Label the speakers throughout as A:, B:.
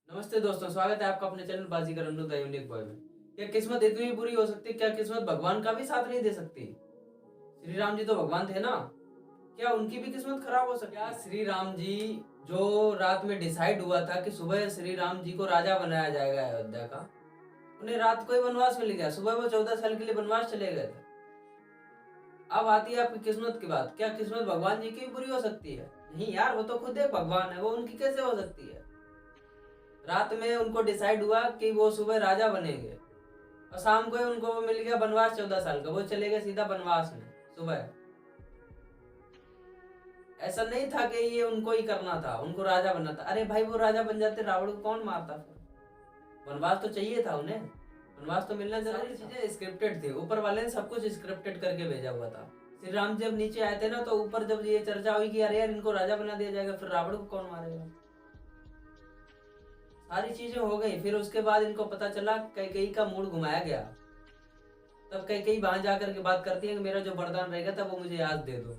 A: नमस्ते दोस्तों, स्वागत है आपका अपने channel Baazigar Annu the unique boy में। क्या किस्मत इतनी बुरी हो सकती है? क्या किस्मत भगवान का भी साथ नहीं दे सकती? श्री राम जी तो भगवान थे ना, क्या उनकी भी किस्मत खराब हो सकती है? क्या श्री राम जी जो रात में डिसाइड हुआ था कि सुबह श्री राम जी को राजा बनाया जाएगा अयोध्या का, उन्हें रात को ही वनवास मिल गया, सुबह वो 14 साल के लिए वनवास चले गए थे। अब आती है आपकी किस्मत की बात। क्या किस्मत भगवान जी की भी बुरी हो सकती है? नहीं यार, वो तो खुद एक भगवान है, वो उनकी कैसे हो सकती है? रात में उनको डिसाइड हुआ कि वो सुबह राजा बनेंगे और शाम को ही उनको वो मिल गया बनवास 14 साल का, वो चले गए सीधा बनवास में सुबह। ऐसा नहीं था कि ये उनको ही करना था, उनको राजा बनना था। अरे भाई, वो राजा बन जाते, रावण को कौन मारता फिर? वनवास तो चाहिए था उन्हें, वनवास तो मिलना जरूरी। चीजें स्क्रिप्टेड थी, ऊपर वाले ने सब कुछ स्क्रिप्टेड करके भेजा हुआ था। श्री राम जब नीचे आए थे ना, तो ऊपर जब ये चर्चा हुई कि अरे यार इनको राजा बना दिया जाएगा, फिर रावण को कौन मारेगा, सारी चीजें हो गई। फिर उसके बाद इनको पता चला, कैकेयी का मूड घुमाया गया। तब कैकेयी वहां जाकर के बात करती है कि मेरा जो वरदान रहेगा तब वो मुझे याद दे दो।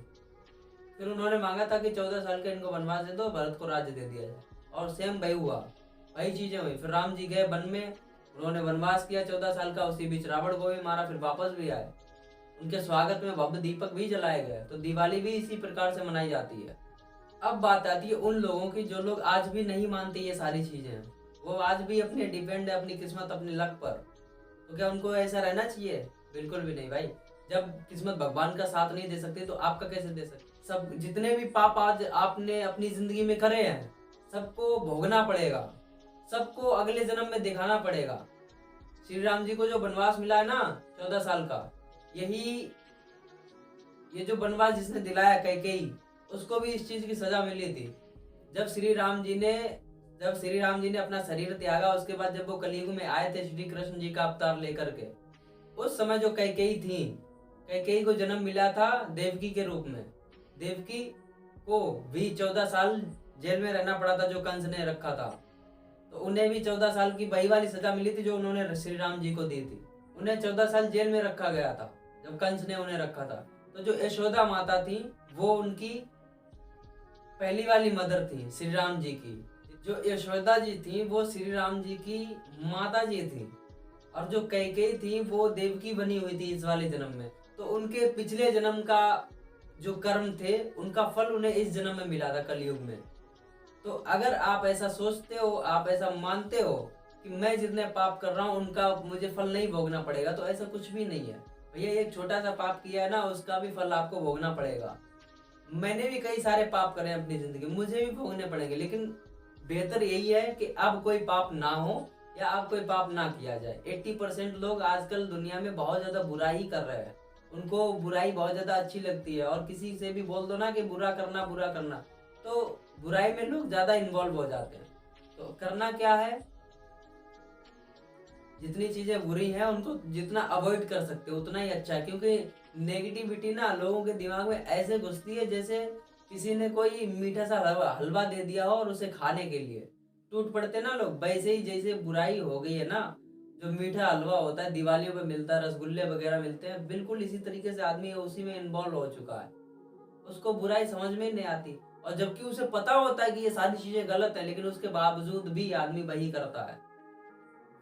A: फिर उन्होंने मांगा था कि 14 साल का इनको वनवास दे दो, भरत को राज्य दे दिया जाए। और सेम वही हुआ, वही चीजें हुई। फिर राम जी गए वन में, उन्होंने वनवास किया 14 साल का, उसी बीच रावण को भी मारा, फिर वापस भी आए। उनके स्वागत में भव्य दीपक भी जलाए गए। तो दिवाली भी इसी प्रकार से मनाई जाती है। अब बात आती है उन लोगों की जो लोग आज भी नहीं मानते ये सारी चीजें, वो आज भी अपने डिपेंड है अपनी किस्मत अपने लक पर। तो क्या उनको ऐसा रहना चाहिए? बिल्कुल भी नहीं भाई। जब किस्मत भगवान का साथ नहीं दे सकती तो आपका कैसे दे सकती? सब जितने भी पाप आज आपने अपनी जिंदगी में करे हैं, सबको भोगना पड़ेगा, सबको अगले जन्म में दिखाना पड़ेगा। श्री राम जी को जो वनवास मिला है ना 14 साल का, यही ये जो वनवास जिसने दिलाया कैकेयी, उसको भी इस चीज की सजा मिली थी। जब श्री राम जी ने जब श्री राम जी ने अपना शरीर त्यागा, उसके बाद जब वो कलयुग में आए थे श्री कृष्ण जी का अवतार लेकर के, उस समय जो कैकेयी थी, कैकेयी को जन्म मिला था देवकी के रूप में। देवकी को भी 14 साल जेल में रहना पड़ा था जो कंस ने रखा था। तो उन्हें भी 14 साल की वही वाली सजा मिली थी जो उन्होंने श्री राम जी को दी थी। उन्हें 14 साल जेल में रखा गया था जब कंस ने उन्हें रखा था। तो जो यशोदा माता थी, वो उनकी पहली वाली मदर थी श्री राम जी की। जो यशोदा जी थी वो श्री राम जी की माता जी थी। और जो कैकेयी थी वो देवकी बनी हुई थी इस वाले जन्म में। तो उनके पिछले जन्म का जो कर्म थे, उनका फल उन्हें इस जन्म में मिला था कलयुग में। तो अगर आप ऐसा सोचते हो, आप ऐसा मानते हो कि मैं जितने पाप कर रहा हूँ उनका मुझे फल नहीं भोगना पड़ेगा, तो ऐसा कुछ भी नहीं है भैया। एक छोटा सा पाप किया है ना, उसका भी फल आपको भोगना पड़ेगा। मैंने भी कई सारे पाप करे हैं अपनी जिंदगी में, मुझे भी भोगने पड़ेंगे, लेकिन बेहतर यही है कि अब कोई पाप ना हो या अब कोई पाप ना किया जाए। 80% लोग आजकल दुनिया में बहुत ज्यादा बुराई कर रहे हैं, उनको बुराई बहुत ज्यादा अच्छी लगती है। और किसी से भी बोल दो ना कि बुरा करना, तो बुराई में लोग ज्यादा इन्वॉल्व हो जाते हैं। तो करना क्या है, जितनी चीजें बुरी हैं उनको जितना अवॉइड कर सकते हो उतना ही अच्छा है। क्योंकि नेगेटिविटी ना लोगों के दिमाग में ऐसे घुसती है जैसे किसी ने कोई मीठा सा हलवा हलवा दे दिया हो और उसे खाने के लिए टूट पड़ते ना लोग, वैसे ही जैसे बुराई हो गई है ना, जो मीठा हलवा होता है दिवालियों पे मिलता है, रसगुल्ले वगैरह मिलते हैं, बिल्कुल इसी तरीके से आदमी उसी में इन्वॉल्व हो चुका है। उसको बुराई समझ में नहीं आती, और जबकि उसे पता होता है कि ये सारी चीजें गलत है, लेकिन उसके बावजूद भी आदमी वही करता है।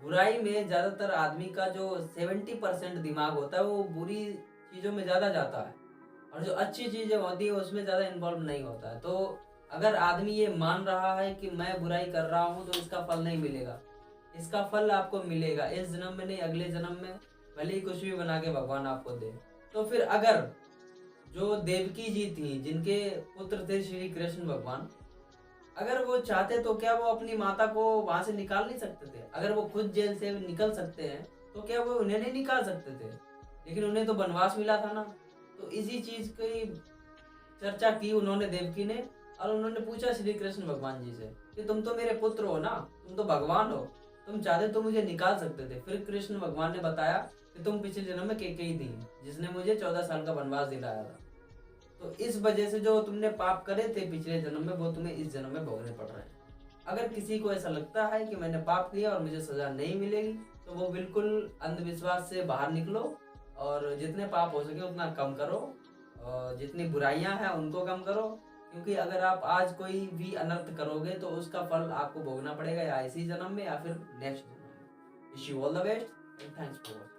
A: बुराई में ज्यादातर आदमी का जो 70% दिमाग होता है वो बुरी चीजों में ज्यादा जाता है, और जो अच्छी चीजें होती है उसमें ज्यादा इन्वॉल्व नहीं होता है। तो अगर आदमी ये मान रहा है कि मैं बुराई कर रहा हूँ तो इसका फल नहीं मिलेगा, इसका फल आपको मिलेगा इस जन्म में नहीं, अगले जन्म में, भले ही कुछ भी बना के भगवान आपको दे। तो फिर अगर जो देवकी जी थी, जिनके पुत्र थे श्री कृष्ण भगवान, अगर वो चाहते तो क्या वो अपनी माता को वहां से निकाल नहीं सकते थे? अगर वो खुद जेल से निकल सकते हैं तो क्या वो उन्हें नहीं निकाल सकते थे? लेकिन उन्हें तो वनवास मिला था ना। तो इसी चीज की चर्चा की उन्होंने देवकी ने, और उन्होंने पूछा श्री कृष्ण भगवान जी से कि तुम तो मेरे पुत्र हो ना, तुम तो भगवान हो, तुम चाहते तो मुझे निकाल सकते थे। फिर कृष्ण भगवान ने बताया कि तुम पिछले जन्म में कैकेयी थी जिसने मुझे 14 साल का वनवास दिलाया था। तो इस वजह से जो तुमने पाप करे थे पिछले जन्म में वो तुम्हें इस जन्म में भोगने पड़ रहे हैं। अगर किसी को ऐसा लगता है कि मैंने पाप किया और मुझे सजा नहीं मिलेगी, तो वो बिल्कुल अंधविश्वास से बाहर निकलो, और जितने पाप हो सके उतना कम करो, और जितनी बुराइयां हैं उनको कम करो, क्योंकि अगर आप आज कोई भी अनर्थ करोगे तो उसका फल आपको भोगना पड़ेगा, या इसी जन्म में या फिर नेक्स्ट जन्म में। Wish you all the best and thanks for watching.